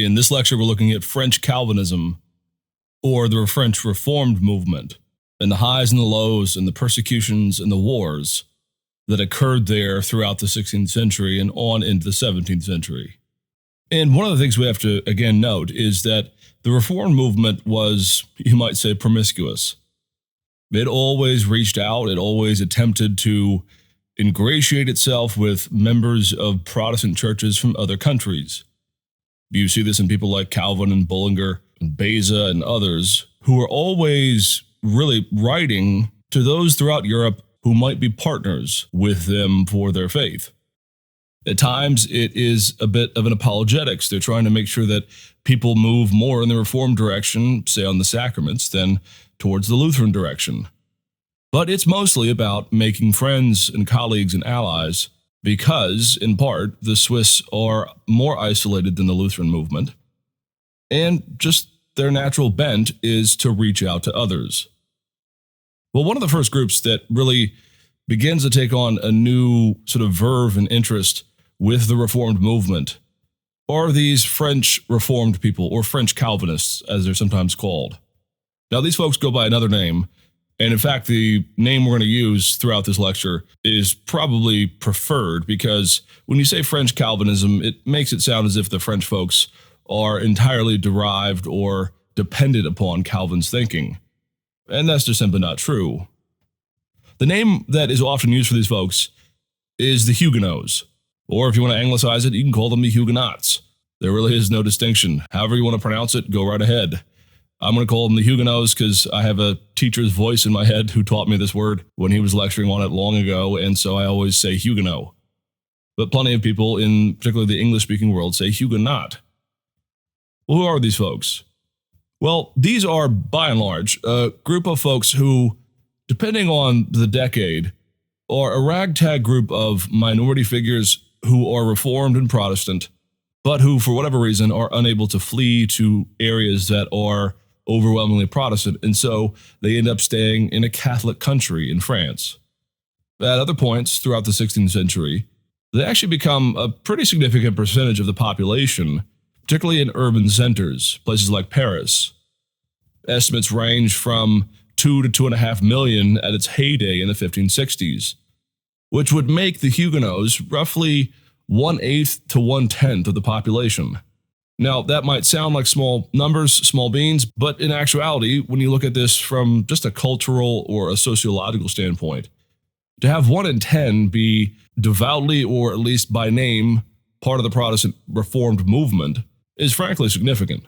In this lecture, we're looking at French Calvinism, or the French Reformed movement, and the highs and the lows and the persecutions and the wars that occurred there throughout the 16th century and on into the 17th century. And one of the things we have to, again, note is that the Reformed movement was, you might say, promiscuous. It always reached out, it always attempted to ingratiate itself with members of Protestant churches from other countries. You see this in people like Calvin and Bullinger and Beza and others, who are always really writing to those throughout Europe who might be partners with them for their faith. At times, it is a bit of an apologetics. They're trying to make sure that people move more in the Reformed direction, say on the sacraments, than towards the Lutheran direction. But it's mostly about making friends and colleagues and allies because, in part, the Swiss are more isolated than the Lutheran movement, and just their natural bent is to reach out to others. Well, one of the first groups that really begins to take on a new sort of verve and interest with the Reformed movement are these French Reformed people, or French Calvinists, as they're sometimes called. Now, these folks go by another name, and in fact, the name we're going to use throughout this lecture is probably preferred because when you say French Calvinism, it makes it sound as if the French folks are entirely derived or dependent upon Calvin's thinking. And that's just simply not true. The name that is often used for these folks is the Huguenots, or if you want to anglicize it, you can call them the Huguenots. There really is no distinction. However you want to pronounce it, go right ahead. I'm going to call them the Huguenots because I have a teacher's voice in my head who taught me this word when he was lecturing on it long ago, and so I always say Huguenot. But plenty of people, in particularly the English-speaking world, say Huguenot. Well, who are these folks? Well, these are, by and large, a group of folks who, depending on the decade, are a ragtag group of minority figures who are Reformed and Protestant, but who, for whatever reason, are unable to flee to areas that are overwhelmingly Protestant, and so they end up staying in a Catholic country in France. At other points throughout the 16th century, they actually become a pretty significant percentage of the population, particularly in urban centers, places like Paris. Estimates range from 2 to 2.5 million at its heyday in the 1560s, which would make the Huguenots roughly 1/8 to 1/10 of the population. Now, that might sound like small numbers, small beans, but in actuality, when you look at this from just a cultural or a sociological standpoint, to have 1 in 10 be devoutly, or at least by name, part of the Protestant Reformed movement is frankly significant.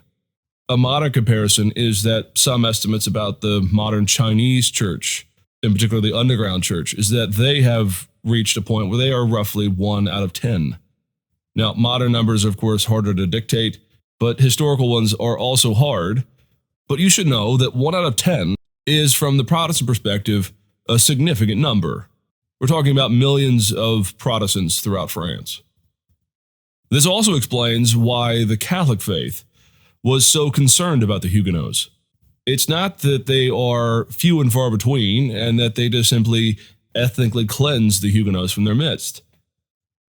A modern comparison is that some estimates about the modern Chinese church, in particular the underground church, is that they have reached a point where they are roughly 1 out of 10. Now, modern numbers are, of course, harder to dictate, but historical ones are also hard. But you should know that 1 out of 10 is, from the Protestant perspective, a significant number. We're talking about millions of Protestants throughout France. This also explains why the Catholic faith was so concerned about the Huguenots. It's not that they are few and far between and that they just simply ethnically cleanse the Huguenots from their midst.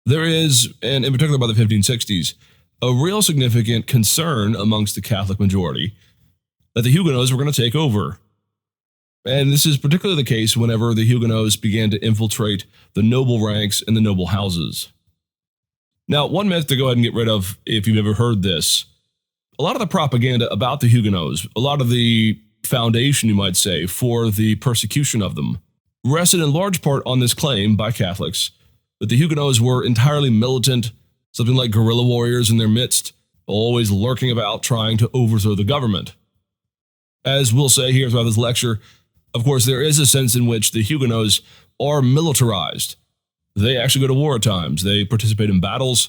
There is, and in particular by the 1560s, a real significant concern amongst the Catholic majority that the Huguenots were going to take over. And this is particularly the case whenever the Huguenots began to infiltrate the noble ranks and the noble houses. Now, one myth to go ahead and get rid of, if you've ever heard this, a lot of the propaganda about the Huguenots, a lot of the foundation, you might say, for the persecution of them, rested in large part on this claim by Catholics that the Huguenots were entirely militant, something like guerrilla warriors in their midst, always lurking about trying to overthrow the government. As we'll say here throughout this lecture, of course, there is a sense in which the Huguenots are militarized. They actually go to war at times. They participate in battles.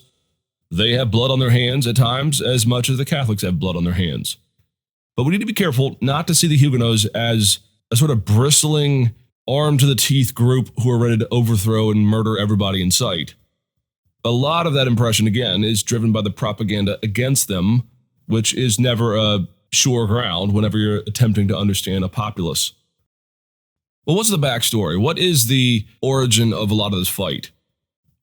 They have blood on their hands at times, as much as the Catholics have blood on their hands. But we need to be careful not to see the Huguenots as a sort of bristling, armed-to-the-teeth group who are ready to overthrow and murder everybody in sight. A lot of that impression, again, is driven by the propaganda against them, which is never a sure ground whenever you're attempting to understand a populace. Well, what's the backstory? What is the origin of a lot of this fight?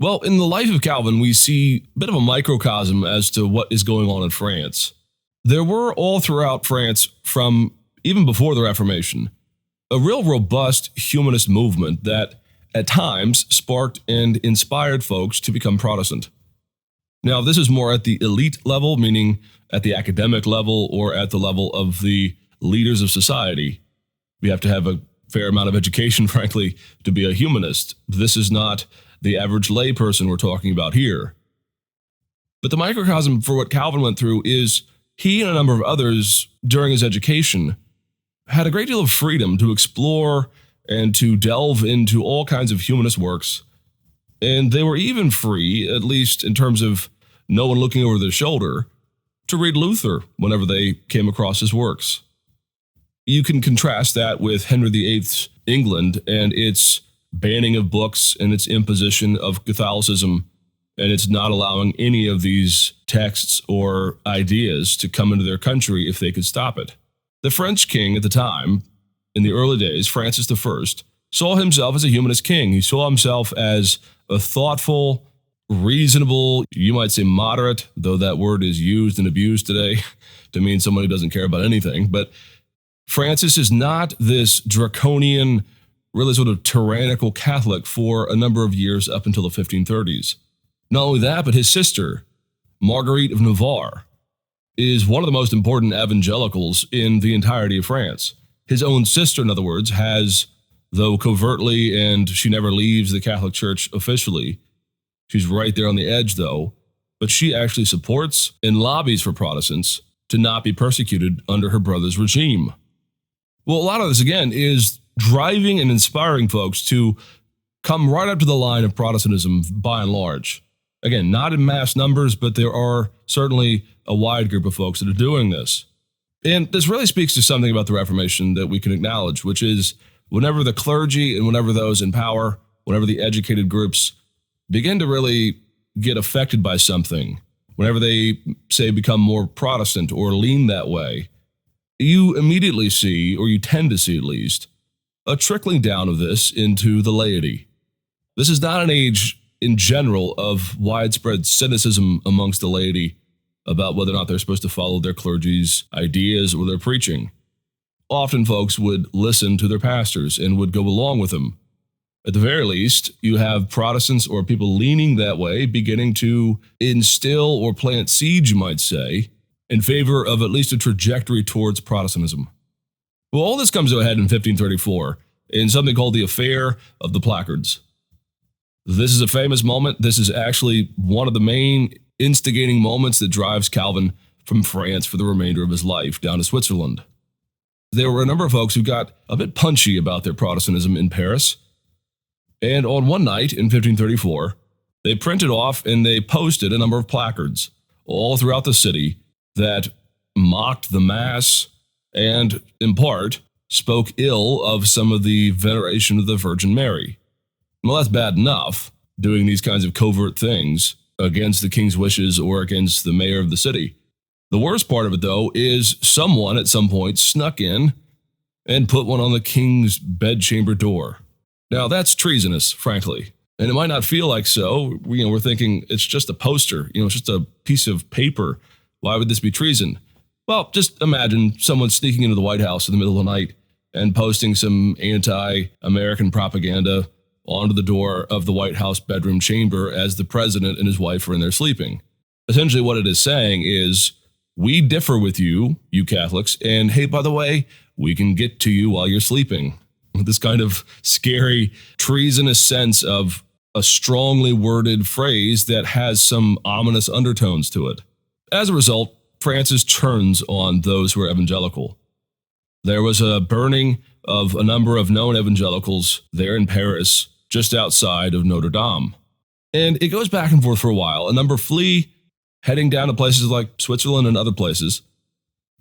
Well, in the life of Calvin, we see a bit of a microcosm as to what is going on in France. There were all throughout France, from even before the Reformation, a real robust humanist movement that at times sparked and inspired folks to become Protestant. Now, this is more at the elite level, meaning at the academic level or at the level of the leaders of society. You have to have a fair amount of education, frankly, to be a humanist. This is not the average layperson we're talking about here. But the microcosm for what Calvin went through is he and a number of others during his education had a great deal of freedom to explore and to delve into all kinds of humanist works. And they were even free, at least in terms of no one looking over their shoulder, to read Luther whenever they came across his works. You can contrast that with Henry VIII's England and its banning of books and its imposition of Catholicism, and it's not allowing any of these texts or ideas to come into their country if they could stop it. The French king at the time, in the early days, Francis I, saw himself as a humanist king. He saw himself as a thoughtful, reasonable, you might say moderate, though that word is used and abused today to mean someone who doesn't care about anything. But Francis is not this draconian, really sort of tyrannical Catholic for a number of years up until the 1530s. Not only that, but his sister, Marguerite of Navarre, is one of the most important evangelicals in the entirety of France. His own sister, in other words, has, though covertly, and she never leaves the Catholic Church officially, she's right there on the edge, though, but she actually supports and lobbies for Protestants to not be persecuted under her brother's regime. Well, a lot of this, again, is driving and inspiring folks to come right up to the line of Protestantism by and large. Again, not in mass numbers, but there are certainly a wide group of folks that are doing this. And this really speaks to something about the Reformation that we can acknowledge, which is whenever the clergy and whenever those in power, whenever the educated groups begin to really get affected by something, whenever they, say, become more Protestant or lean that way, you immediately see, or you tend to see at least, a trickling down of this into the laity. This is not an age in general of widespread cynicism amongst the laity about whether or not they're supposed to follow their clergy's ideas or their preaching. Often folks would listen to their pastors and would go along with them. At the very least, you have Protestants or people leaning that way beginning to instill or plant seeds, you might say, in favor of at least a trajectory towards Protestantism. Well, all this comes to a head in 1534 in something called the Affair of the Placards. This is a famous moment. This is actually one of the main instigating moments that drives Calvin from France for the remainder of his life down to Switzerland. There were a number of folks who got a bit punchy about their Protestantism in Paris, and on one night in 1534, they printed off and they posted a number of placards all throughout the city that mocked the Mass and, in part, spoke ill of some of the veneration of the Virgin Mary. Well, that's bad enough, doing these kinds of covert things against the king's wishes or against the mayor of the city. The worst part of it, though, is someone at some point snuck in and put one on the king's bedchamber door. Now, that's treasonous, frankly. And it might not feel like so. We're thinking it's just a poster, it's just a piece of paper. Why would this be treason? Well, just imagine someone sneaking into the White House in the middle of the night and posting some anti-American propaganda onto the door of the White House bedroom chamber as the president and his wife are in there sleeping. Essentially what it is saying is, we differ with you, you Catholics, and hey, by the way, we can get to you while you're sleeping. This kind of scary, treasonous sense of a strongly worded phrase that has some ominous undertones to it. As a result, Francis turns on those who are evangelical. There was a burning of a number of known evangelicals there in Paris, just outside of Notre Dame. And it goes back and forth for a while. A number flee, heading down to places like Switzerland and other places.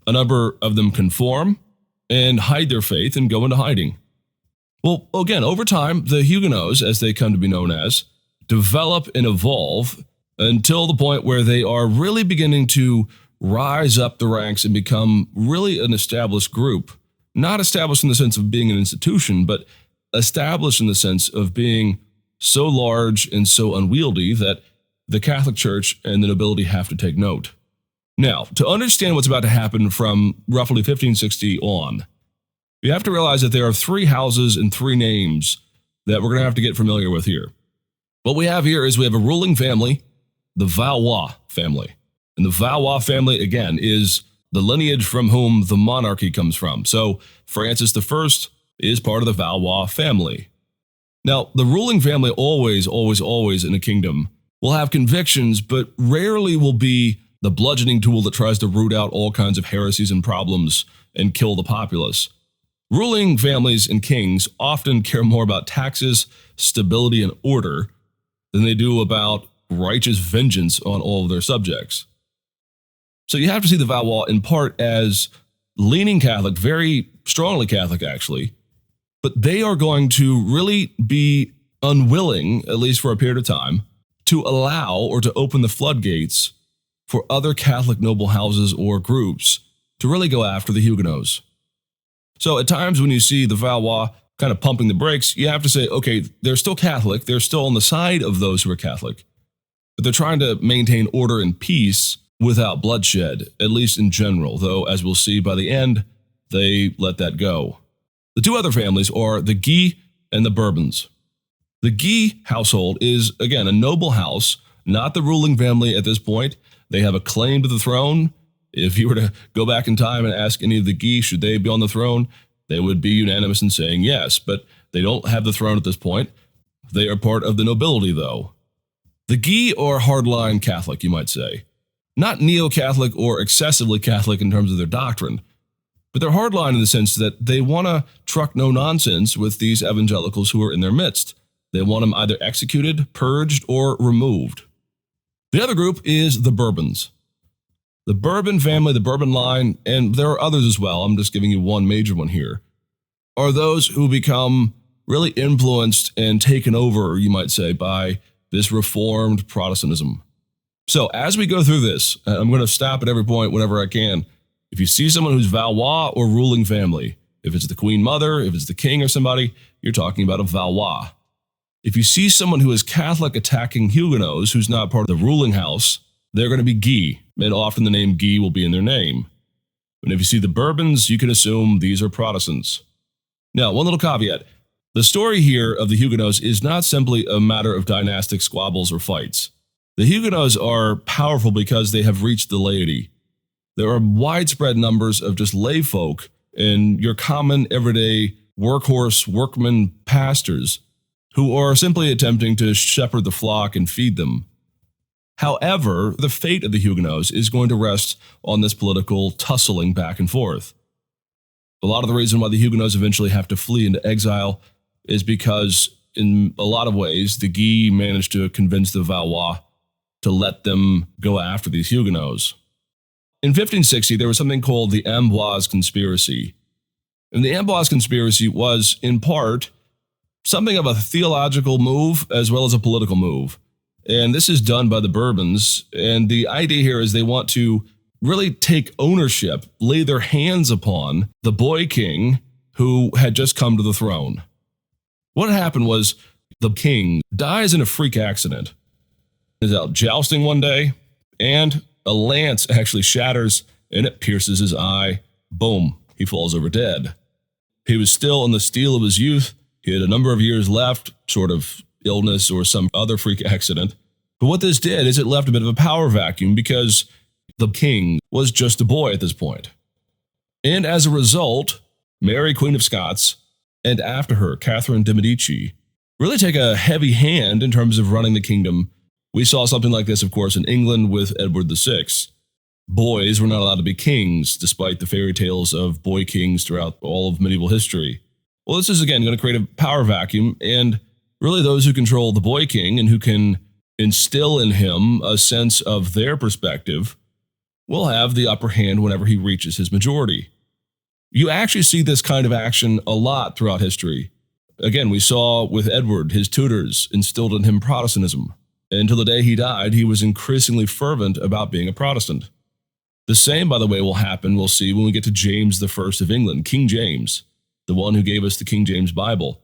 A number of them conform and hide their faith and go into hiding. Well, again, over time, the Huguenots, as they come to be known as, develop and evolve until the point where they are really beginning to rise up the ranks and become really an established group. Not established in the sense of being an institution, but established in the sense of being so large and so unwieldy that the Catholic Church and the nobility have to take note. Now, to understand what's about to happen from roughly 1560 on, you have to realize that there are three houses and three names that we're going to have to get familiar with here. What we have here is we have a ruling family, the Valois family. And the Valois family, again, is the lineage from whom the monarchy comes from. So Francis I is part of the Valois family. Now, the ruling family always in a kingdom will have convictions, but rarely will be the bludgeoning tool that tries to root out all kinds of heresies and problems and kill the populace. Ruling families and kings often care more about taxes, stability, and order than they do about righteous vengeance on all of their subjects. So you have to see the Valois in part as leaning Catholic, very strongly Catholic actually, but they are going to really be unwilling, at least for a period of time, to allow or to open the floodgates for other Catholic noble houses or groups to really go after the Huguenots. So at times when you see the Valois kind of pumping the brakes, you have to say, okay, they're still Catholic, they're still on the side of those who are Catholic, but they're trying to maintain order and peace without bloodshed, at least in general, though as we'll see by the end, they let that go. The two other families are the Guy and the Bourbons. The Guy household is, again, a noble house, not the ruling family at this point. They have a claim to the throne. If you were to go back in time and ask any of the Guy, should they be on the throne, they would be unanimous in saying yes, but they don't have the throne at this point. They are part of the nobility, though. The Guy are hardline Catholic, you might say. Not neo-Catholic or excessively Catholic in terms of their doctrine, but they're hardline in the sense that they want to truck no nonsense with these evangelicals who are in their midst. They want them either executed, purged, or removed. The other group is the Bourbons. The Bourbon family, the Bourbon line, and there are others as well, I'm just giving you one major one here, are those who become really influenced and taken over, you might say, by this Reformed Protestantism. So as we go through this, I'm going to stop at every point whenever I can. If you see someone who's Valois or ruling family, if it's the Queen Mother, if it's the king or somebody, you're talking about a Valois. If you see someone who is Catholic attacking Huguenots who's not part of the ruling house, they're going to be Guy, and often the name Guy will be in their name. And if you see the Bourbons, you can assume these are Protestants. Now, one little caveat. The story here of the Huguenots is not simply a matter of dynastic squabbles or fights. The Huguenots are powerful because they have reached the laity. There are widespread numbers of just lay folk and your common everyday workhorse workman pastors who are simply attempting to shepherd the flock and feed them. However, the fate of the Huguenots is going to rest on this political tussling back and forth. A lot of the reason why the Huguenots eventually have to flee into exile is because, in a lot of ways, the Guy managed to convince the Valois to let them go after these Huguenots. In 1560, there was something called the Amboise Conspiracy. And the Amboise Conspiracy was, in part, something of a theological move as well as a political move. And this is done by the Bourbons. And the idea here is they want to really take ownership, lay their hands upon the boy king who had just come to the throne. What happened was the king dies in a freak accident. He's out jousting one day, and a lance actually shatters, and it pierces his eye. Boom, he falls over dead. He was still in the steel of his youth. He had a number of years left, sort of illness or some other freak accident. But what this did is it left a bit of a power vacuum because the king was just a boy at this point. And as a result, Mary, Queen of Scots, and after her, Catherine de' Medici, really take a heavy hand in terms of running the kingdom. We saw something like this, of course, in England with Edward VI. Boys were not allowed to be kings, despite the fairy tales of boy kings throughout all of medieval history. Well, this is, again, going to create a power vacuum, and really those who control the boy king and who can instill in him a sense of their perspective will have the upper hand whenever he reaches his majority. You actually see this kind of action a lot throughout history. Again, we saw with Edward, his tutors instilled in him Protestantism. And until the day he died, he was increasingly fervent about being a Protestant. The same, by the way, will happen, we'll see, when we get to James I of England, King James, the one who gave us the King James Bible.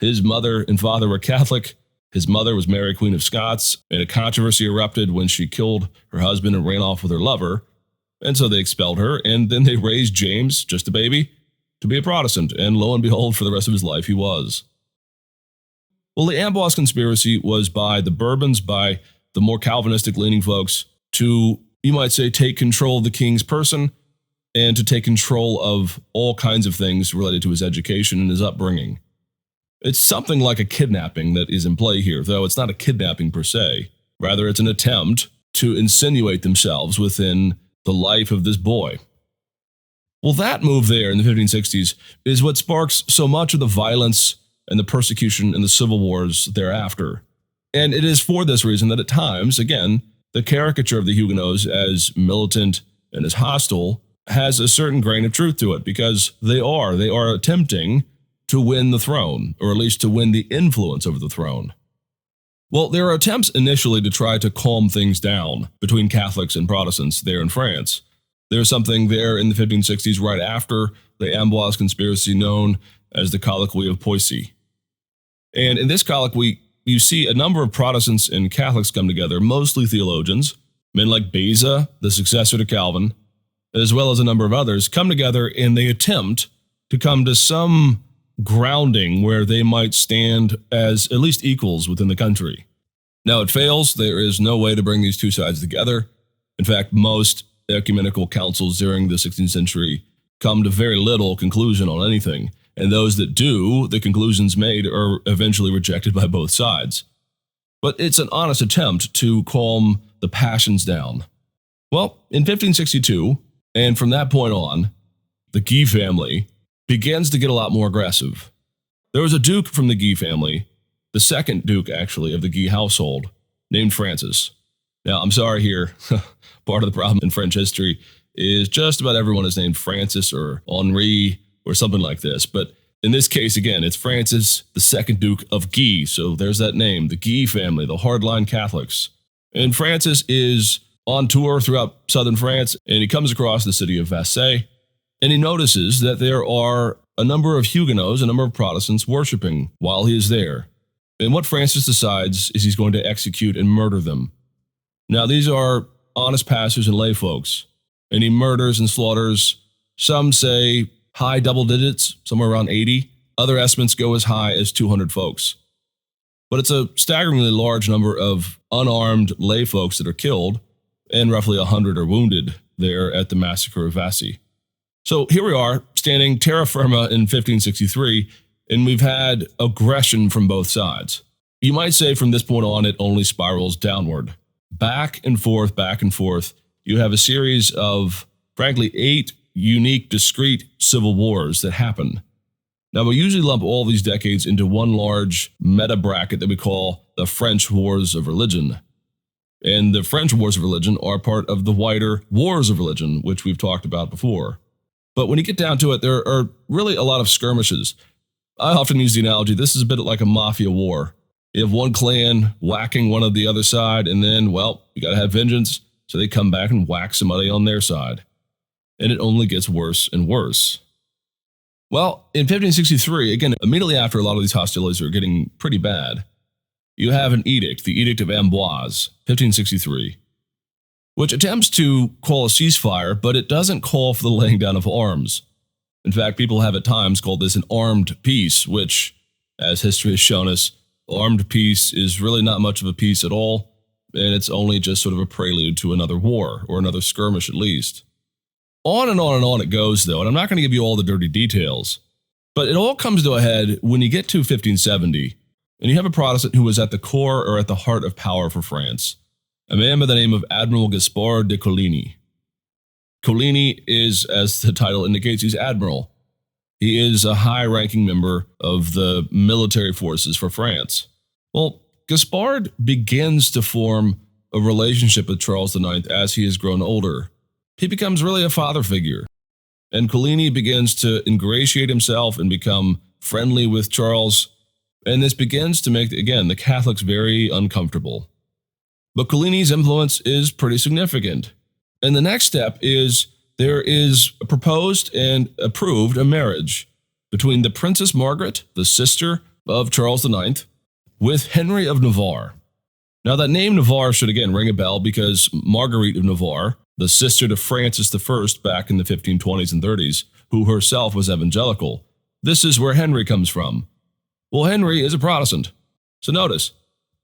His mother and father were Catholic. His mother was Mary, Queen of Scots, and a controversy erupted when she killed her husband and ran off with her lover. And so they expelled her, and then they raised James, just a baby, to be a Protestant, and lo and behold, for the rest of his life, he was. Well, the Amboise Conspiracy was by the Bourbons, by the more Calvinistic-leaning folks, to, you might say, take control of the king's person and to take control of all kinds of things related to his education and his upbringing. It's something like a kidnapping that is in play here, though it's not a kidnapping per se. Rather, it's an attempt to insinuate themselves within the life of this boy. Well, that move there in the 1560s is what sparks so much of the violence and the persecution and the civil wars thereafter. And it is for this reason that at times, again, the caricature of the Huguenots as militant and as hostile has a certain grain of truth to it, because they are attempting to win the throne, or at least to win the influence over the throne. Well, there are attempts initially to try to calm things down between Catholics and Protestants there in France. There's something there in the 1560s right after the Amboise Conspiracy known as the Colloquy of Poissy. And in this colloquy, you see a number of Protestants and Catholics come together, mostly theologians, men like Beza, the successor to Calvin, as well as a number of others, come together and they attempt to come to some grounding where they might stand as at least equals within the country. Now, it fails. There is no way to bring these two sides together. In fact, most ecumenical councils during the 16th century come to very little conclusion on anything, and those that do, the conclusions made are eventually rejected by both sides. But it's an honest attempt to calm the passions down. Well, in 1562, and from that point on, the Guy family begins to get a lot more aggressive. There was a duke from the Guy family, the second duke, actually, of the Guy household, named Francis. Now, I'm sorry here, part of the problem in French history is just about everyone is named Francis or Henri or something like this. But in this case, again, it's Francis, the second Duke of Guy. So there's that name, the Guy family, the hardline Catholics. And Francis is on tour throughout southern France, and he comes across the city of Vassy, and he notices that there are a number of Huguenots, a number of Protestants worshiping while he is there. And what Francis decides is he's going to execute and murder them. Now, these are honest pastors and lay folks, and he murders and slaughters, some say high double digits, somewhere around 80. Other estimates go as high as 200 folks. But it's a staggeringly large number of unarmed lay folks that are killed, and roughly 100 are wounded there at the Massacre of Vassy. So here we are, standing terra firma in 1563, and we've had aggression from both sides. You might say from this point on, it only spirals downward. Back and forth, you have a series of, frankly, 8 unique, discrete civil wars that happen. Now, we usually lump all these decades into one large meta bracket that we call the French Wars of Religion. And the French Wars of Religion are part of the wider Wars of Religion, which we've talked about before. But when you get down to it, there are really a lot of skirmishes. I often use the analogy, this is a bit like a mafia war. You have one clan whacking one of the other side, and then, well, you got to have vengeance, so they come back and whack somebody on their side. And it only gets worse and worse. Well, in 1563, again, immediately after a lot of these hostilities are getting pretty bad, you have an edict, the Edict of Amboise, 1563, which attempts to call a ceasefire, but it doesn't call for the laying down of arms. In fact, people have at times called this an armed peace, which, as history has shown us, armed peace is really not much of a peace at all, and it's only just sort of a prelude to another war, or another skirmish at least. On and on and on it goes, though, and I'm not going to give you all the dirty details, but it all comes to a head when you get to 1570, and you have a Protestant who was at the core or at the heart of power for France, a man by the name of Admiral Gaspard de Coligny. Coligny is, as the title indicates, he's admiral. He is a high-ranking member of the military forces for France. Well, Gaspard begins to form a relationship with Charles IX as he has grown older. He becomes really a father figure, and Coligny begins to ingratiate himself and become friendly with Charles, and this begins to make, again, the Catholics very uncomfortable. But Coligny's influence is pretty significant. And the next step is there is proposed and approved a marriage between the Princess Margaret, the sister of Charles IX, with Henry of Navarre. Now, that name Navarre should again ring a bell because Marguerite of Navarre, the sister to Francis I back in the 1520s and 30s, who herself was evangelical, this is where Henry comes from. Well, Henry is a Protestant. So notice,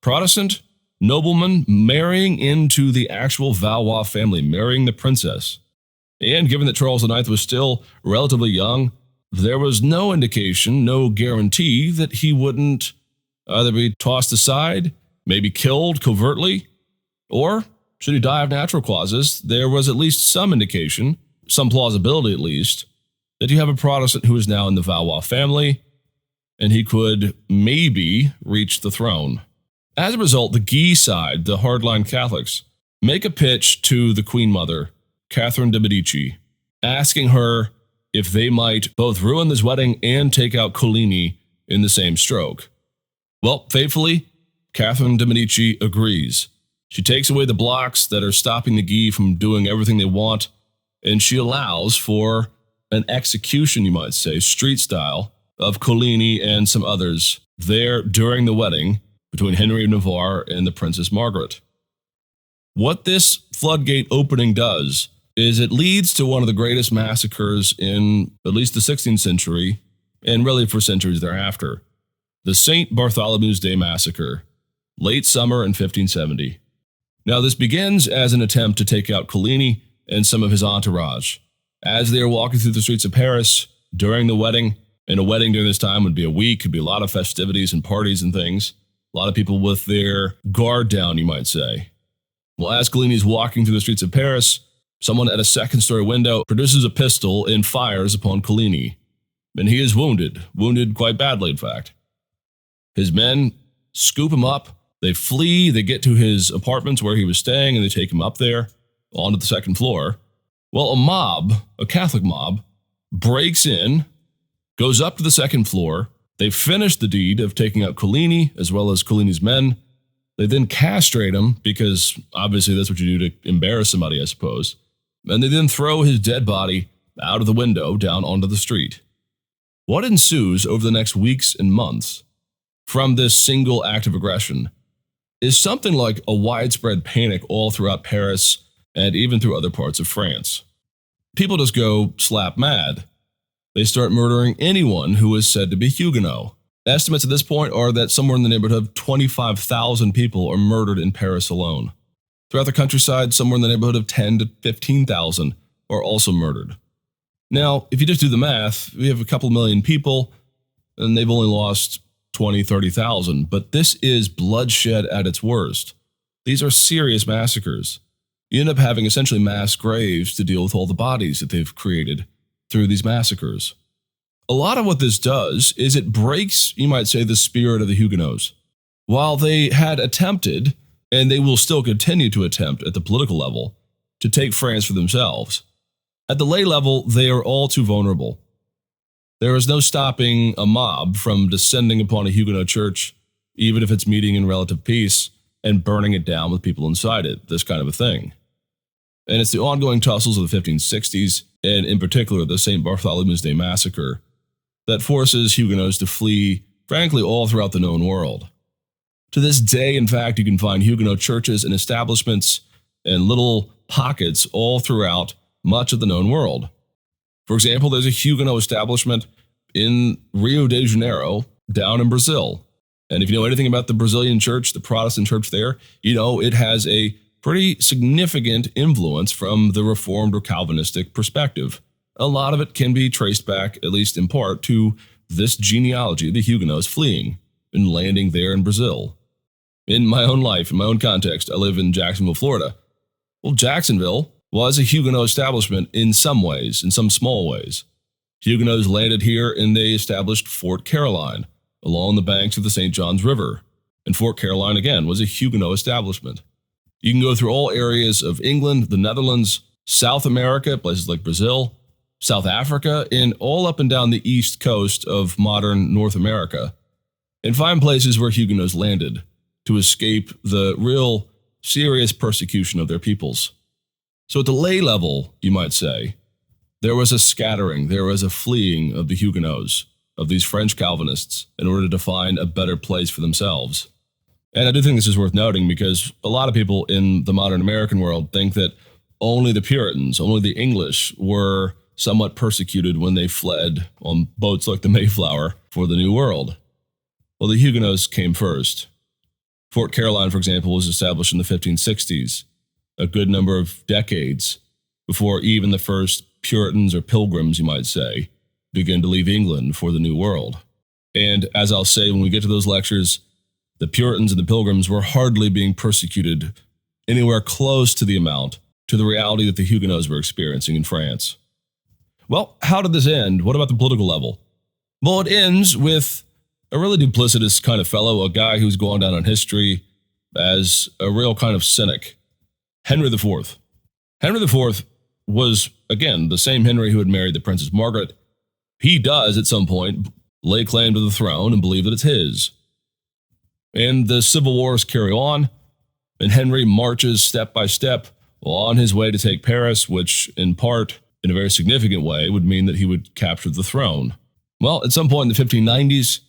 Protestant nobleman marrying into the actual Valois family, marrying the princess. And given that Charles IX was still relatively young, there was no indication, no guarantee that he wouldn't either be tossed aside, maybe killed covertly, or should he die of natural causes, there was at least some indication, some plausibility at least, that you have a Protestant who is now in the Valois family, and he could maybe reach the throne. As a result, the Guy side, the hardline Catholics, make a pitch to the Queen Mother, Catherine de Medici, asking her if they might both ruin this wedding and take out Coligny in the same stroke. Well, faithfully, Catherine de Medici agrees. She takes away the blocks that are stopping the Guy from doing everything they want, and she allows for an execution, you might say, street style, of Coligny and some others there during the wedding between Henry of Navarre and the Princess Margaret. What this floodgate opening does is it leads to one of the greatest massacres in at least the 16th century, and really for centuries thereafter, the St. Bartholomew's Day Massacre, late summer in 1570. Now, this begins as an attempt to take out Coligny and some of his entourage. As they are walking through the streets of Paris during the wedding, and a wedding during this time would be a week, could be a lot of festivities and parties and things, a lot of people with their guard down, you might say. Well, as Coligny's walking through the streets of Paris, someone at a second-story window produces a pistol and fires upon Coligny. And he is wounded quite badly, in fact. His men scoop him up, they flee, they get to his apartments where he was staying, and they take him up there, onto the second floor. Well, a mob, a Catholic mob, breaks in, goes up to the second floor. They finish the deed of taking out Coligny, as well as Coligny's men. They then castrate him, because obviously that's what you do to embarrass somebody, I suppose. And they then throw his dead body out of the window down onto the street. What ensues over the next weeks and months from this single act of aggression is something like a widespread panic all throughout Paris and even through other parts of France. People just go slap mad. They start murdering anyone who is said to be Huguenot. Estimates at this point are that somewhere in the neighborhood of 25,000 people are murdered in Paris alone. Throughout the countryside, somewhere in the neighborhood of 10 to 15,000 are also murdered. Now, if you just do the math, we have a couple million people, and they've only lost 20, 30,000, but this is bloodshed at its worst. These are serious massacres. You end up having essentially mass graves to deal with all the bodies that they've created through these massacres. A lot of what this does is it breaks, you might say, the spirit of the Huguenots. While they had attempted, and they will still continue to attempt at the political level, to take France for themselves, at the lay level, they are all too vulnerable. There is no stopping a mob from descending upon a Huguenot church, even if it's meeting in relative peace, and burning it down with people inside it, this kind of a thing. And it's the ongoing tussles of the 1560s, and in particular the St. Bartholomew's Day Massacre, that forces Huguenots to flee, frankly, all throughout the known world. To this day, in fact, you can find Huguenot churches and establishments and little pockets all throughout much of the known world. For example, there's a Huguenot establishment in Rio de Janeiro, down in Brazil. And if you know anything about the Brazilian church, the Protestant church there, you know it has a pretty significant influence from the Reformed or Calvinistic perspective. A lot of it can be traced back, at least in part, to this genealogy, the Huguenots fleeing and landing there in Brazil. In my own life, in my own context, I live in Jacksonville, Florida. Well, Jacksonville was a Huguenot establishment in some ways, in some small ways. Huguenots landed here and they established Fort Caroline along the banks of the St. Johns River. And Fort Caroline, again, was a Huguenot establishment. You can go through all areas of England, the Netherlands, South America, places like Brazil, South Africa, and all up and down the east coast of modern North America, and find places where Huguenots landed to escape the real serious persecution of their peoples. So at the lay level, you might say, there was a scattering, there was a fleeing of the Huguenots. of these French Calvinists in order to find a better place for themselves. And I do think this is worth noting because a lot of people in the modern American world think that only the Puritans, only the English were somewhat persecuted when they fled on boats like the Mayflower for the New World. Well, the Huguenots came first. Fort Caroline, for example, was established in the 1560s, a good number of decades before even the first Puritans, or pilgrims, you might say, began to leave England for the New World. And as I'll say when we get to those lectures, the Puritans and the pilgrims were hardly being persecuted anywhere close to the amount to the reality that the Huguenots were experiencing in France. Well, how did this end? What about the political level? Well, it ends with a really duplicitous kind of fellow, a guy who's gone down in history as a real kind of cynic, Henry IV. Henry IV was, again, the same Henry who had married the Princess Margaret. He does, at some point, lay claim to the throne and believe that it's his. And the civil wars carry on, and Henry marches step by step on his way to take Paris, which, in part, in a very significant way, would mean that he would capture the throne. Well, at some point in the 1590s,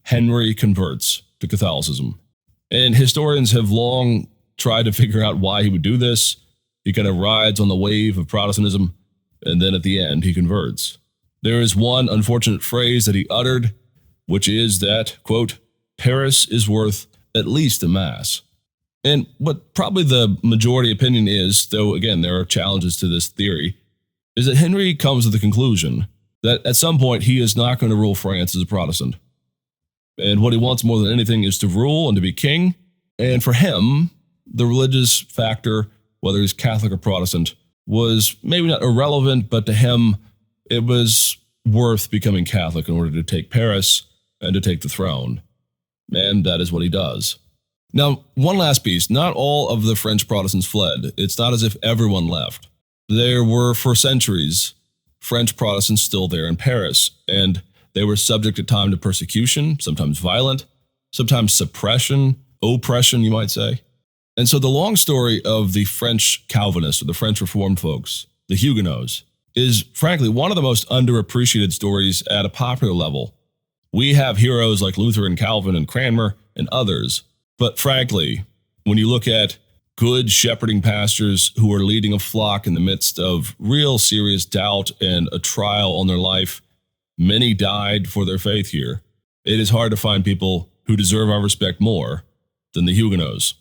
Henry converts to Catholicism. And historians have long tried to figure out why he would do this. He kind of rides on the wave of Protestantism, and then at the end, he converts. There is one unfortunate phrase that he uttered, which is that, quote, Paris is worth at least a mass. And what probably the majority opinion is, though again, there are challenges to this theory, is that Henry comes to the conclusion that at some point he is not going to rule France as a Protestant. And what he wants more than anything is to rule and to be king. And for him, the religious factor, whether he's Catholic or Protestant, was maybe not irrelevant, but to him, it was worth becoming Catholic in order to take Paris and to take the throne. And that is what he does. Now, one last piece. Not all of the French Protestants fled. It's not as if everyone left. There were, for centuries, French Protestants still there in Paris, and they were subject at times to persecution, sometimes violent, sometimes suppression, oppression, you might say. And so the long story of the French Calvinists, or the French Reformed folks, the Huguenots, is frankly one of the most underappreciated stories at a popular level. We have heroes like Luther and Calvin and Cranmer and others, but frankly, when you look at good shepherding pastors who are leading a flock in the midst of real serious doubt and a trial on their life, many died for their faith here. It is hard to find people who deserve our respect more than the Huguenots.